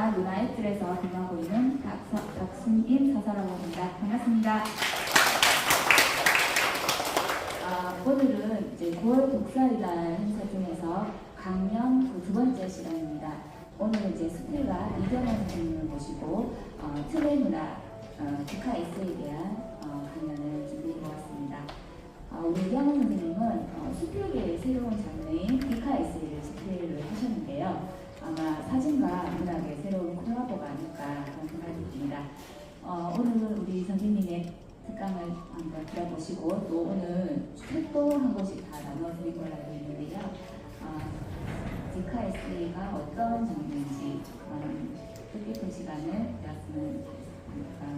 소설가 문화예술에서 근무하고 있는 박순임 서사라고 합니다. 반갑습니다. 오늘은 이제 9월 독서이날 행사 중에서 강연 두 번째 시간입니다. 오늘 이제 스필과 이경원 선생님을 모시고 틀의 문화, 기카 에세이에 대한 강연을 준비해 보았습니다. 우리 이경원 선생님은 수필계의 새로운 장르인 기카 에세이를 집필을 하셨는데요. 아마 사진과 문학의 새로운 콜라보가 아닐까 그런 생각이 듭니다. 오늘 우리 선생님의 특강을 한번 들어보시고 또 오늘 책도 한 권씩 다 나눠드릴 걸로 알고 있는데요. 기카 에세이가 어떤 장르인지 뜻깊은 시간을 가졌으면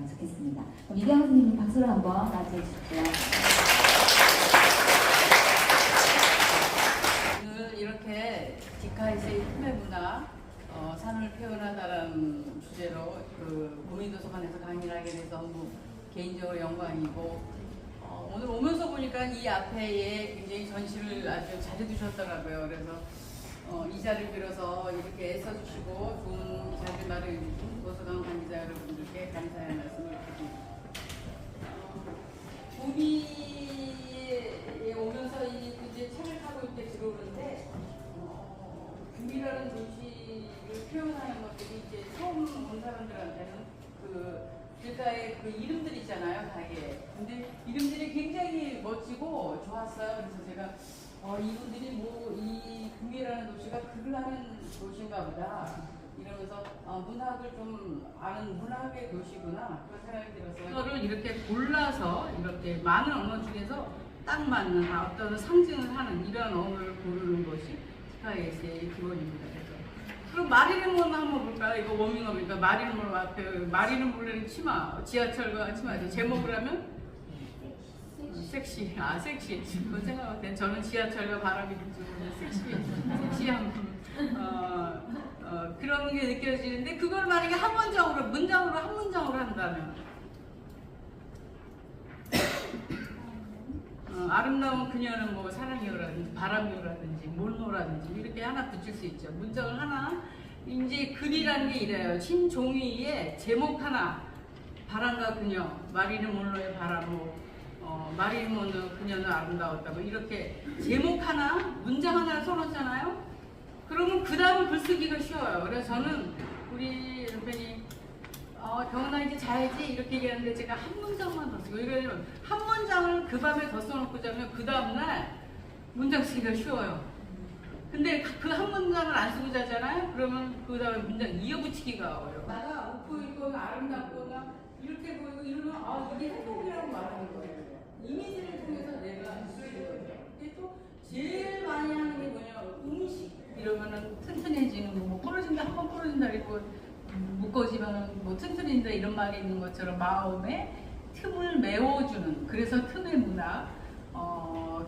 좋겠습니다. 그럼 이경원 선생님 박수로 한번 맞이해 주십시오. 오늘 이렇게 기카 에세이 품의 문화 산을 표현하다라는 주제로 구민도서관에서 강의를 하게 돼서 너무 개인적으로 영광이고 오늘 오면서 보니까 이 앞에 굉장히 전시를 아주 잘해두셨더라고요. 그래서 이 자리를 빌어서 이렇게 애써주시고 좋은 자리 마련해주신 도서관 관계자 여러분들께 감사의 말씀을 드립니다. 구미에 오면서 이제 책을 타고 이렇게 들어오는데 구미라는 도시를 표현하는 것들이 이제 처음 온 사람들한테는 길가에 이름들이 있잖아요, 가게. 근데 이름들이 굉장히 멋지고 좋았어요. 그래서 제가 이분들이 이 구미라는 도시가 글을 하는 도시인가 보다 이러면서 문학을 좀 아는 문학의 도시구나 그런 생각이 들었어요. 이거를 이렇게 골라서 이렇게 많은 언어 중에서 딱 맞는 어떤 상징을 하는 이런 언어를 고르는 것이 기카 에세이의 기본입니다. 그럼 마리는 몰라 한번 볼까요? 이거 워밍업이니까 마리는 몰라 앞에 마리는 몰라는 치마, 지하철과 치마 제목을 하면 섹시. 섹시. 그건 생각할때 저는 지하철과 바람이 들지 섹시한 그런 게 느껴지는데 그걸 만약에 한 문장으로 한 문장으로 한다면 아름다운 그녀는 뭐 사랑이요라든지 바람이요라든지 몰노라든지 이렇게 하나 붙일 수 있죠. 문장을 하나. 이제 글이라는 게 이래요. 신종이의 제목 하나. 바람과 그녀, 마리는 몰로의 바람, 마리는 몰로 그녀는 아름다웠다. 뭐 이렇게 제목 하나, 문장 하나를 써놓잖아요. 그러면 그 다음은 글쓰기가 쉬워요. 그래서 저는 우리 남편이 경은아 이제 자야지 이렇게 얘기하는데 제가 한 문장만 더 쓰고 이러면 한 문장을 그 밤에 더 써놓고 자면 그 다음날 문장 쓰기가 쉬워요. 근데 그 한 문장을 안 쓰고 자잖아요. 그러면 그 다음에 문장 이어붙이기가 어려워요. 나가 웃고 있거나 아름답거나 이렇게 보이고 이러면 이게 행복이라고 말하는 거예요. 이미지를 통해서 내가 쓰는 거예요. 근데 또 제일 많이 하는 게 뭐냐 음식 이러면은 튼튼해지는 거 뭐 부러진다 한번 부러진다 이러고 묶어지면 뭐 튼튼해진다 이런 말이 있는 것처럼 마음에 틈을 메워주는 그래서 틈의 문학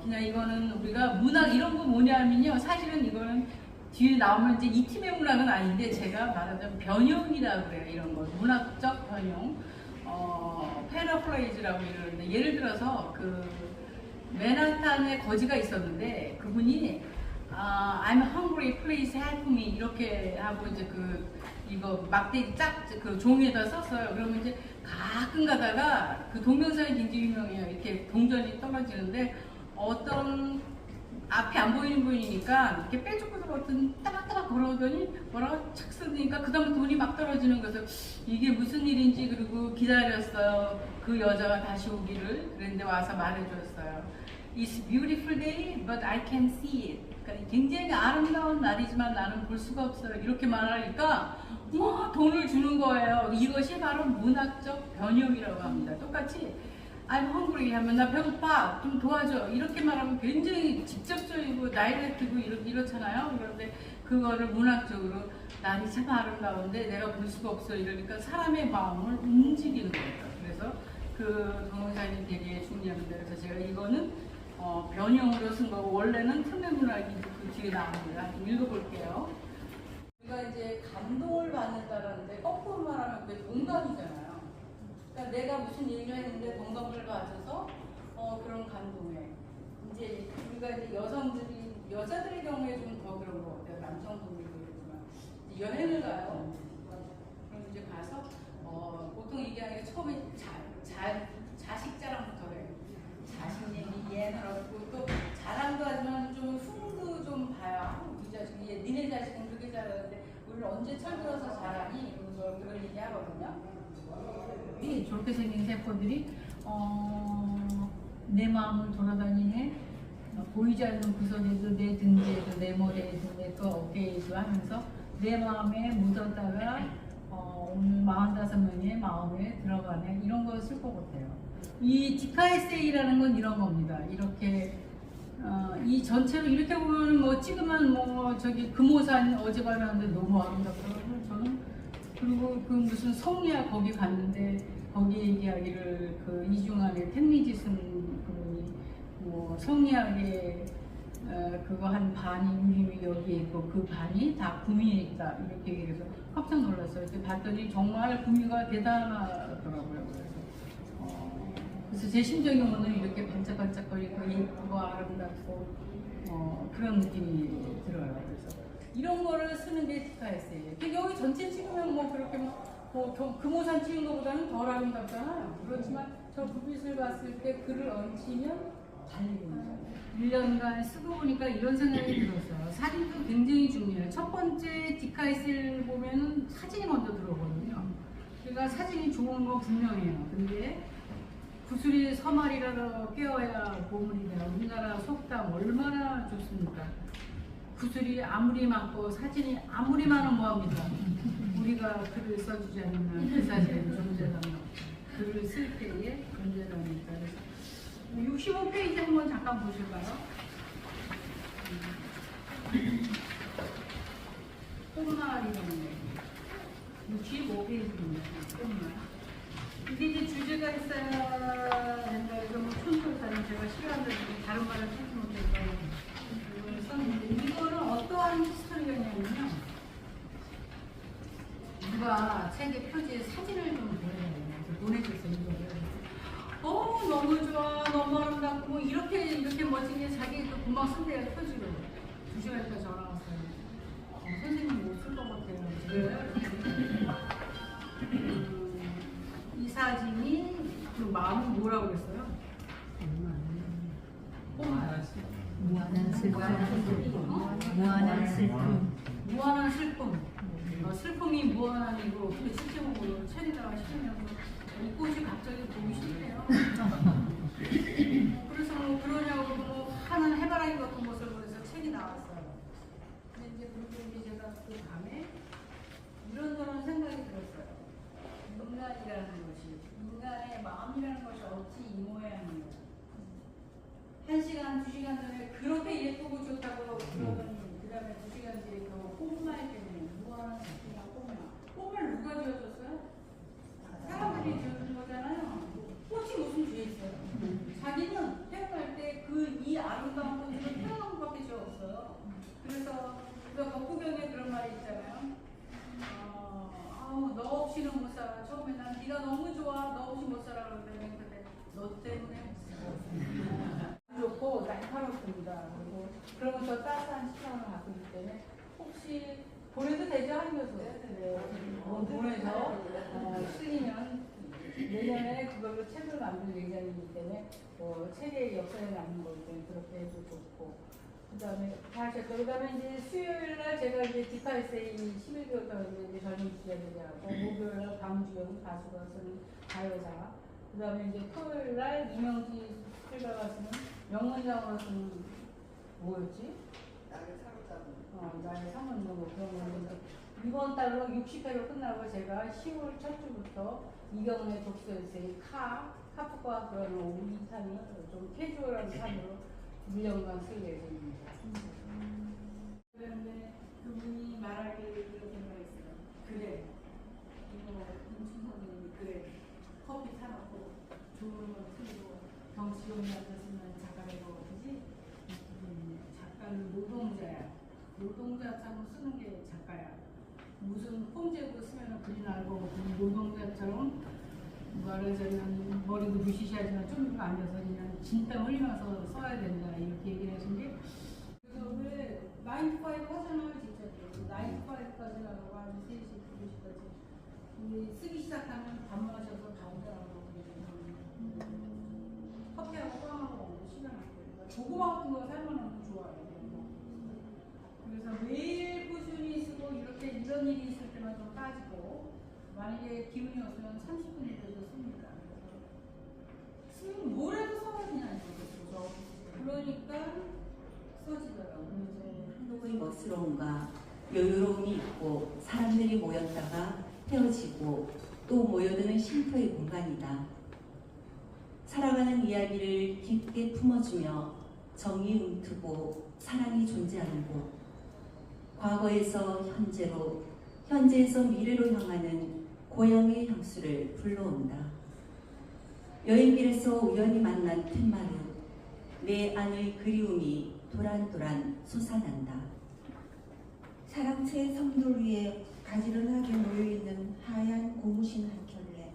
그냥 이거는 우리가 문학 이런 거 뭐냐면요 사실은 이거는 뒤에 나오면 이제 이 팀의 문학은 아닌데 제가 말하자면 변형이라고 그래요. 이런 거 문학적 변형 패러프레이즈라고 이러는데 예를 들어서 맨하탄에 거지가 있었는데 그분이 I'm hungry, please help me 이렇게 하고 이제 이거 막대기 종이에다 썼어요. 그러면 이제 가끔 가다가 동영상이 굉장히 유명해요. 이렇게 동전이 떨어지는데 어떤 앞이 안 보이는 분이니까 이렇게 빼주고서 어떤 따박따박 걸어오더니 뭐라고 착 쓰니까 그 다음에 돈이 막 떨어지는 거죠. 이게 무슨 일인지 그리고 기다렸어요. 그 여자가 다시 오기를. 그런데 와서 말해줬어요. It's beautiful day, but I can see it. 그러니까 굉장히 아름다운 날이지만 나는 볼 수가 없어요. 이렇게 말하니까 돈을 주는 거예요. 이것이 바로 문학적 변형이라고 합니다. 똑같이 I'm hungry 하면 나 배고파 좀 도와줘 이렇게 말하면 굉장히 직접적이고 다이렉트고 이렇잖아요. 그런데 그거를 문학적으로 날이 참 아름다운데 내가 볼 수가 없어 이러니까 사람의 마음을 움직이는 거예요. 그래서 그 동영상이 되게 중요한데 그래서 제가 이거는 변형으로 쓴 거고 원래는 틈의 문학이 그 뒤에 나옵니다. 좀 읽어볼게요. 우리가 이제 감동을 받는다는데 거꾸로 말하면 그게 동감이잖아요. 그러니까 내가 무슨 일을 했는데 동감을 가져서 그런 감동에 이제 우리가 이제 여자들의 경우에 좀 더 그런 것 같아요. 남성분들도 그렇지만 여행을 가요. 얘기하거든요. 저렇게 생긴 세포들이 내 마음을 돌아다니네. 보이지 않는 구석에도 내 등지에도 내 머리에도 내 또 어깨에도 하면서 내 마음에 묻었다가 오늘 45명의 마음에 들어가네. 이런 거 쓸 것 같아요. 이 디카에세이라는 건 이런 겁니다. 이렇게 이 전체로 이렇게 보면 뭐 찍으면 뭐 저기 금오산 어제 봤는데 너무 아름답더라고요. 저는 그리고 그 무슨 성리학 거기 갔는데 거기 얘기하기를 그 이중환의 택미지순 그분이 뭐 성리학의 그거 한 반이 우리 여기에 있고 그 반이 다 구미에 있다 이렇게 얘기해서 깜짝 놀랐어요. 봤더니 정말 구미가 대단하더라고요. 그래서 제 심정이 오늘 이렇게 반짝반짝거리고 예쁘고 아름답고 그런 느낌이 들어요. 그래서 이런 거를 쓰는 게 디카에세이예요. 여기 전체 찍으면 뭐 그렇게 뭐 금오산 찍은 것보다는 덜 아름답잖아요. 그렇지만 저 불빛을 봤을 때 글을 얹히면 달리거든요. 1년간 쓰고 보니까 이런 생각이 들었어요. 사진도 굉장히 중요해요. 첫 번째 디카에세이를 보면 사진이 먼저 들어오거든요. 그러니까 사진이 좋은 거 분명해요. 근데 구슬이 서말이라도 깨어야 보물이 돼요. 우리나라 속담 얼마나 좋습니까? 구슬이 아무리 많고 사진이 아무리 많으면 뭐합니까? 우리가 글을 써주지 않으면 그 사실은 존재감이 없죠. 글을 쓸 때에 존재감이 있다. 그래서 65페이지 한번 잠깐 보실까요? 꽃말이라는 거 65페이지입니다. 꽃말. 이게 이제 주제가 있어야 된다. 그래서 뭐 촌철사는 제가 시간을 다른 말을 찾지 못해서 이걸 썼는데 이거는 어떠한 스토리냐면요. 누가 책의 표지에 사진을 좀 보내줬어요. 이거를. 너무 좋아, 너무 아름답고 뭐 이렇게 멋진 게 자기 또 금방 쓴대요. 표지로 2시간 있다 전화 왔어요. 선생님 못 쓸 것 같아요. 이 사진이 그 마음이 뭐라고 그랬어요? 무한한 슬픔. 무한한 슬픔. 무한한 슬픔. 슬픔이 무한이고 그 실제적으로 책에다가 실으면서 이 꽃이 갑자기 보기 싫대요. 그래서 뭐 그러냐고 뭐 하는 해바라기 같은 것을 보면서 책이 나왔어요. 근데 이제 그리고 제가 그 밤에 이런저런 생각이 들었어요. 인간이라는 것이, 인간의 마음이라는 것이 어찌 이 모양이에요. 1시간, 2시간 전에 그렇게 예쁘고 좋다고 그러더니 그 다음에 2시간 뒤에 그 꽃말 때문에 무한한 슬픔이나 꽃말. 꽃말 누가 지어줬어요? 사람들이 지어준 거잖아요. 꽃이 무슨 죄 있어요? 자기는 태어날 때 그 이 아름다운 꽃으로 태어난 것밖에 죄 없어요. 그래서 법구경에 그런 말이 있잖아요. 너 없이는 못 살아. 처음에 난 네가 너무 좋아. 너 없이 못 살아. 그러더니 근데 너 때문에 좋고 날카롭습니다. 그리고 그러면 저 따뜻한 시선을 갖고 있기 때문에 혹시 보내도 되죠? 하면서 보내서 쓰이면 내년에 그걸로 책을 만들 예정이기 때문에 책의 역사에 남는 거기 때문에 그렇게 해도 좋고 그 다음에 그 다음에 이제 수요일날 제가 이제 디카에세이 11개월 동안 이제 젊은 기자들이 하고 목요일날 강주영 가수가 쓰는 가요사 그 다음에 이제 토요일날 이명지 필가가 쓰는 명문장으로 쓰는 뭐였지? 나의 상은 뭐 그런 건데 이번 달로 60회로 끝나고 제가 10월 첫 주부터 이경래 독서에세이 카프카 그런 5탄이 좀 캐주얼한 탄으로 1년간 쓸 예정입니다. 그런데 그분이 말하기를 이렇게 말했어요. 그래, 이거 김춘 선생님이 그래, 커피 타놓고 좋은 걸 틀고 정치용이한테 쓰는 작가라고 그러지? 작가는 노동자야. 노동자처럼 쓰는 게 작가야. 무슨 폼제도 쓰면 글이 나고 노동자처럼 말하자면 머리도 무시시하지만 좀 앉아서 그냥 진땀 흘리면서 써야 된다 이렇게 얘기를 하신 게 그래서 왜 9to5 하잖아요 진짜 9to5까지 나가고 한 3시, 2시까지 우리 쓰기 시작하면 밥 마셔서 다 오더라고 커피하고 빵하고 먹는 시간 안 걸리고 고구마 같은 거 삶아놓으면 좋아요. 그래서 매일 꾸준히 쓰고 이렇게 이런 일이 있을 때만 좀 빠지고 만약에 자기의 기운이 없으면 30분 정도 씁니다. 쓰면 뭐라도 써야 그냥 그렇죠. 그러니까 써지더라고요. 한옥의 멋스러움과 여유로움이 있고 사람들이 모였다가 헤어지고 또 모여드는 쉼터의 공간이다. 살아가는 이야기를 깊게 품어주며 정이 움트고 사랑이 존재하는 곳. 과거에서 현재로, 현재에서 미래로 향하는 고향의 향수를 불러온다. 여행길에서 우연히 만난 툇마루, 내 안의 그리움이 도란도란 솟아난다. 사랑채 성돌 위에 가지런하게 모여있는 하얀 고무신 한 켤레.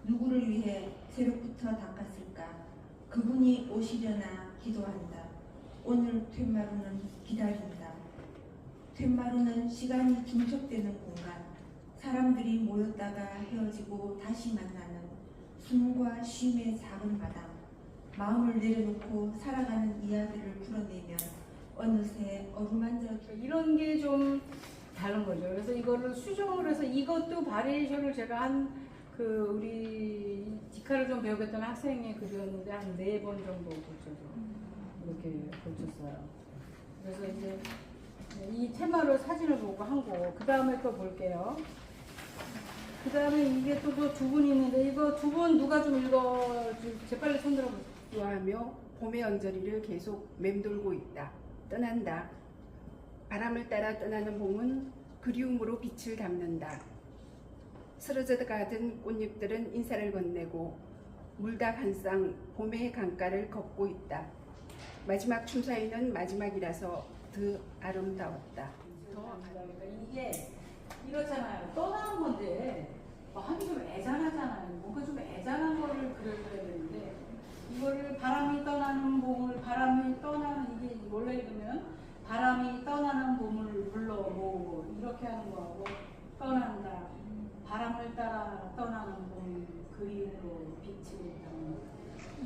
누구를 위해 새벽부터 닦았을까? 그분이 오시려나 기도한다. 오늘 툇마루는 기다린다. 툇마루는 시간이 중첩되는 공간. 사람들이 모였다가 헤어지고 다시 만나는 숨과 쉼의 작은 바닥. 마음을 내려놓고 살아가는 이야기를 풀어내면 어느새 어루만져 이런 게 좀 다른 거죠. 그래서 이거를 수정을 해서 이것도 바리에이션을 제가 한 그 우리 디카를 좀 배우겠다는 학생이 그렸는데 한 4번 정도 고쳐서 이렇게 고쳤어요. 그래서 이제 이 테마로 사진을 보고 한 거. 그 다음에 또 볼게요. 그 다음에 이게 또 두 분 있는데 이거 두 분 누가 좀 읽어 재빨리 손들어 보세요. 좋아하며 봄의 언저리를 계속 맴돌고 있다. 떠난다. 바람을 따라 떠나는 봄은 그리움으로 빛을 담는다. 쓰러져가던 꽃잎들은 인사를 건네고 물닭 한 쌍 봄의 강가를 걷고 있다. 마지막 춤사위는 마지막이라서 더 아름다웠다. 그러니까 이게 이렇잖아요. 떠나는 건데 하기 좀 애잔하잖아요. 뭔가 좀 애잔한 거를 그려줘야 되는데 이거를 바람이 떠나는 봄을 바람이 떠나는 이게 원래 읽으면 바람이 떠나는 봄을 불러 모으고 이렇게 하는 거하고 떠난다. 바람을 따라 떠나는 봄 그리움으로 빛을 담는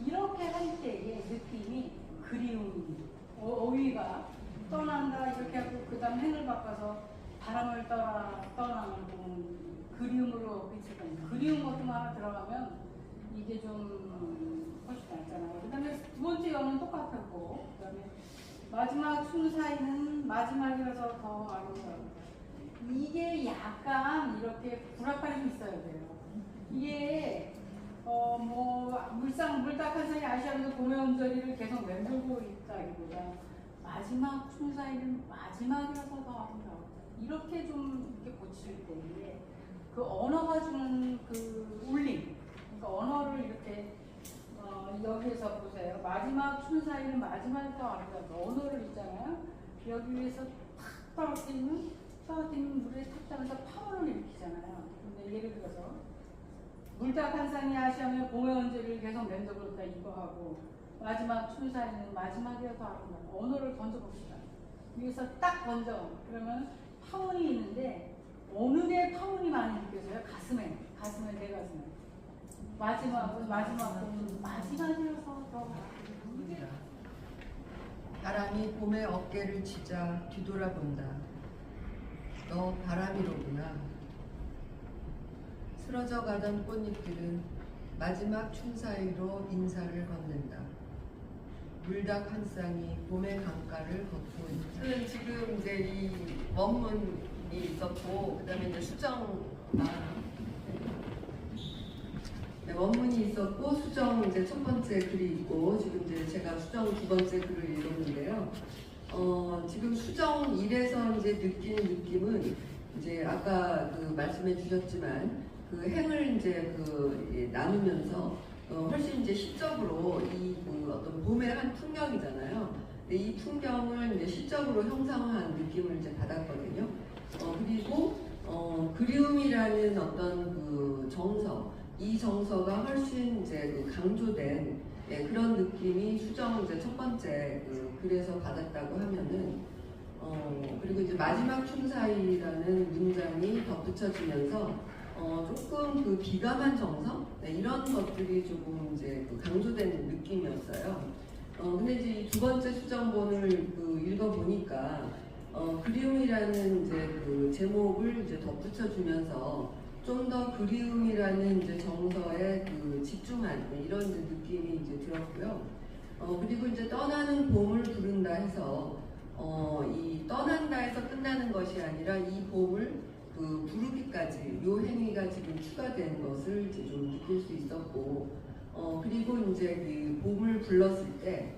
이렇게 할 때의 느낌이 그리움이 어휘가 떠난다 이렇게 하고 그 다음 행을 바꿔서 바람을 따라 떠나는 봄 그리움으로 빛을 담는 그리움 같은 거 하나 들어가면 이게 좀 훨씬 낫잖아요. 그 다음에 두 번째 영은 똑같았고 그 다음에 마지막 춤 사이는 마지막이라서 더 아름다워. 이게 약간 이렇게 불합판이 좀 있어야 돼요. 이게 물딱한 사이 아시아에서 봄의 언저리를 계속 맴돌고 있다기보다 마지막 춤 사이는 마지막이라서 더 아름다워. 이렇게 좀 이렇게 고칠 때 그 언어가 주는 그 울림, 그러니까 언어를 이렇게 여기에서 보세요. 마지막 춤 사이는 마지막이 더 아름다워. 언어를 있잖아요. 여기 위에서 탁 떨어뜨리면 물에 탁 따면서 파워를 일으키잖아요. 근데 예를 들어서 물닭 한 쌍이 아시아면 봄의 언저리를 계속 맴돌고 있다 이거 하고 마지막 춤 사이는 마지막이라도 아름다워. 언어를 던져봅시다. 위에서 딱 던져. 그러면 파운이 있는데 어느 게 파운이 많이 느껴져요? 가슴에 내 가슴에. 마지막이라서 더 바람이 봄의 어깨를 치자 뒤돌아본다. 너 바람이로구나. 쓰러져 가던 꽃잎들은 마지막 춤 사이로 인사를 건넨다. 물닭 한 쌍이 봄의 강가를 걷고 있다. 저는 지금 이제 이 원문이 있었고, 그 다음에 이제 네, 원문이 있었고, 수정 이제 첫 번째 글이 있고, 지금 이제 제가 수정 두 번째 글을 읽었는데요. 지금 수정 1에서 이제 느끼는 느낌은 이제 아까 그 말씀해 주셨지만 그 행을 이제 나누면서 훨씬 이제 시적으로 그 어떤 봄의 한 풍경이잖아요. 근데 이 풍경을 이제 시적으로 형상화한 느낌을 이제 받았거든요. 그리고 그리움이라는 어떤 그 정서, 이 정서가 훨씬 이제 그 강조된 그런 느낌이 수정 이제 첫 번째 글에서 받았다고 하면은 그리고 이제 마지막 춤사위라는 문장이 덧붙여지면서 조금 그 비감한 정서 이런 것들이 조금 이제 강조된 느낌이었어요. 근데 이제 이 두 번째 수정본을 읽어보니까 그리움이라는 이제 그 제목을 이제 덧붙여주면서 좀 더 그리움이라는 이제 정서에 그 집중한 이런 이제 느낌이 이제 들었고요. 그리고 이제 떠나는 봄을 부른다 해서 이 떠난다 해서 끝나는 것이 아니라 이 봄을 그 부르기까지 요 행위가 지금 추가된 것을 이제 좀 느낄 수 있었고, 그리고 이제 그 봄을 불렀을 때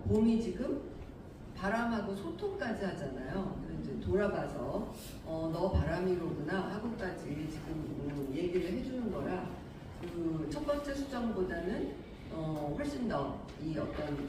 봄이 지금 바람하고 소통까지 하잖아요. 이제 돌아봐서 너 바람이로구나 하고까지 지금 얘기를 해주는 거라 그 첫 번째 수정보다는 훨씬 더 이 어떤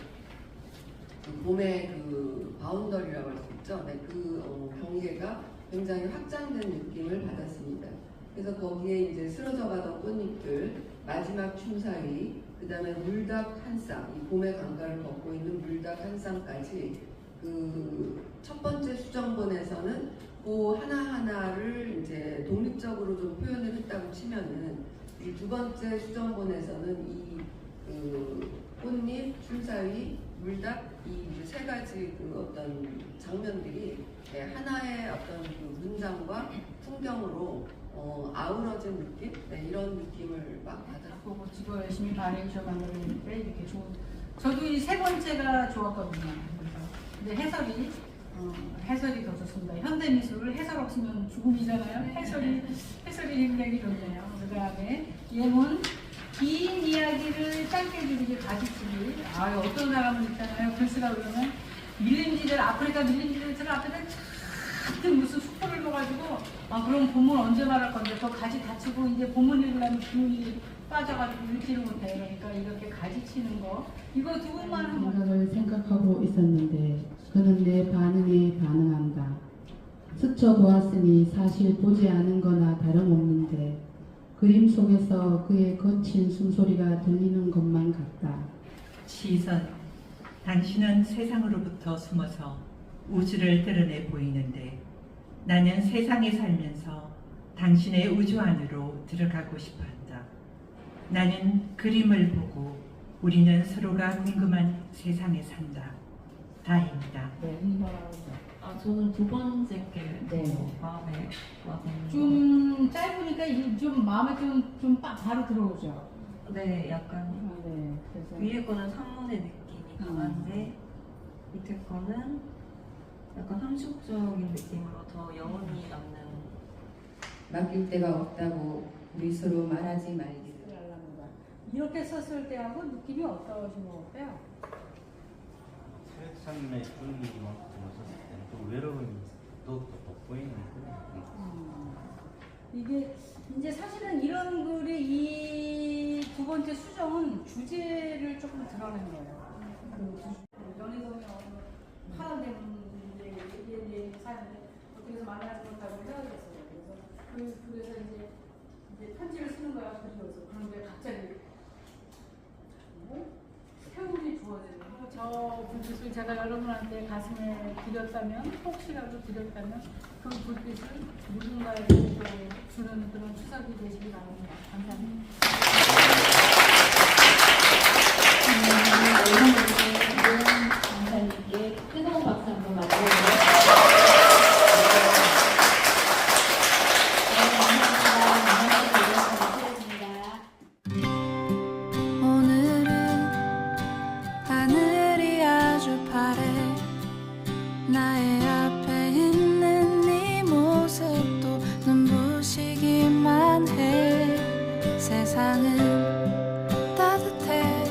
그 봄의 그 바운더리라고 할 수 있죠. 네, 그 경계가 굉장히 확장된 느낌을 받았습니다. 그래서 거기에 이제 쓰러져가던 꽃잎들, 마지막 춤사위, 그 다음에 물닭 한 쌍, 이 봄의 강가를 걷고 있는 물닭 한 쌍까지 그 첫 번째 수정본에서는 그 하나하나를 이제 독립적으로 좀 표현을 했다고 치면은 이 두 번째 수정본에서는 이 그 꽃잎, 춤사위, 물닭 이 세 가지 그 어떤 장면들이 하나의 어떤 그 문장과 풍경으로 아우러진 느낌? 네, 이런 느낌을 막 받았어요. 보고 지금 열심히 발레이셔가는데 이렇게 좋은. 저도 이 세 번째가 좋았거든요. 그래서 근데 해설이 더 좋습니다. 현대미술 해설 없으면 죽음이잖아요. 해설이 굉장히 좋네요. 그다음에 예문 긴 이야기를 짧게 줄이기 가지치기. 어떤 사람은 있잖아요. 글쓰라 그러면 밀림지들 아프리카 밀림지들 앞에다 잔뜩 무슨 수포를 넣어가지고 그럼 본문 언제 말할 건데 또 가지 다치고 이제 본문 읽으려면 기운이 빠져가지고 읽지를 못해. 그러니까 이렇게 가지치는 거 이거 두 번만 하면 생각을 생각하고 있었는데 그는 내 반응에 반응한다. 스쳐보았으니 사실 보지 않은 거나 다름없는데 그림 속에서 그의 거친 숨소리가 들리는 것만 같다. 시선, 당신은 세상으로부터 숨어서 우주를 드러내 보이는데 나는 세상에 살면서 당신의 우주 안으로 들어가고 싶어 한다. 나는 그림을 보고 우리는 서로가 궁금한 세상에 산다. 다행이다. 저는 두 번째 게 네. 마음에 와닿는 좀 짧으니까 좀 마음에 좀 바로 들어오죠. 네, 약간 네, 그래서 위에 거는 산문의 느낌이 강한데 밑에 거는 약간 함축적인 느낌으로 더 영혼이 남는. 맡길 데가 없다고 우리 서로 말하지 말기를. 이렇게 썼을 때하고 느낌이 어떠신 것 같아요? 책상의 분위기만큼 썼을 때는 좀 외로움이 더 돋보이는 그런. 이게 이제 사실은 이런 글의 이 두 번째 수정은 주제를 조금 드러낸 거예요. 그 연희동이 파란 대문 이제 사는데 그래서 만나지 못하고 헤어졌어요. 그래서 이제 편지를 쓰는 거야. 그래서 그런데 갑자기 세월이 주어지는 저 불빛을 제가 여러분한테 가슴에 드렸다면 혹시라도 드렸다면 그 불빛을 누군가에게 주는 그런 추석이 되시기 바랍니다. 감사합니다. 강사님께 뜨거운 박수 한번 맞춰주세요. 오늘은 하늘이 아주 파래. 나의 앞에 있는 네 모습도 눈부시기만 해. 세상은 따뜻해.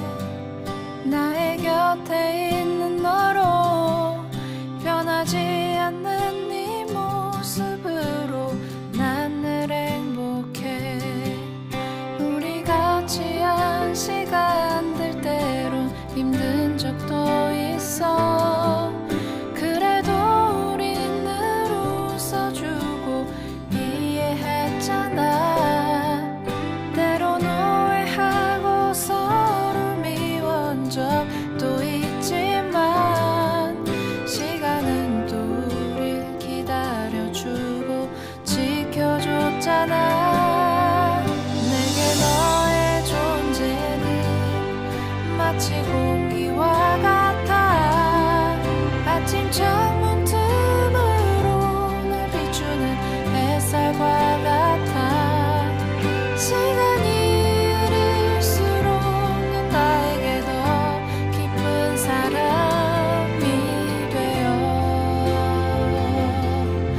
나의 곁에 있는 너로 변하지 않는 네 모습으로 난 늘 행복해. 우리 같이 한 시간들 때론 힘든 적도 있어. 그래도 우린 늘 웃어주고 이해했잖아. 때론 오해하고 서로 미워한 적도 있지만 시간은 또 우릴 기다려주고 지켜줬잖아. 내게 너의 존재는 마치 공기와 같아. 아침 창문 틈으로 날 비추는 햇살과 같아. 시간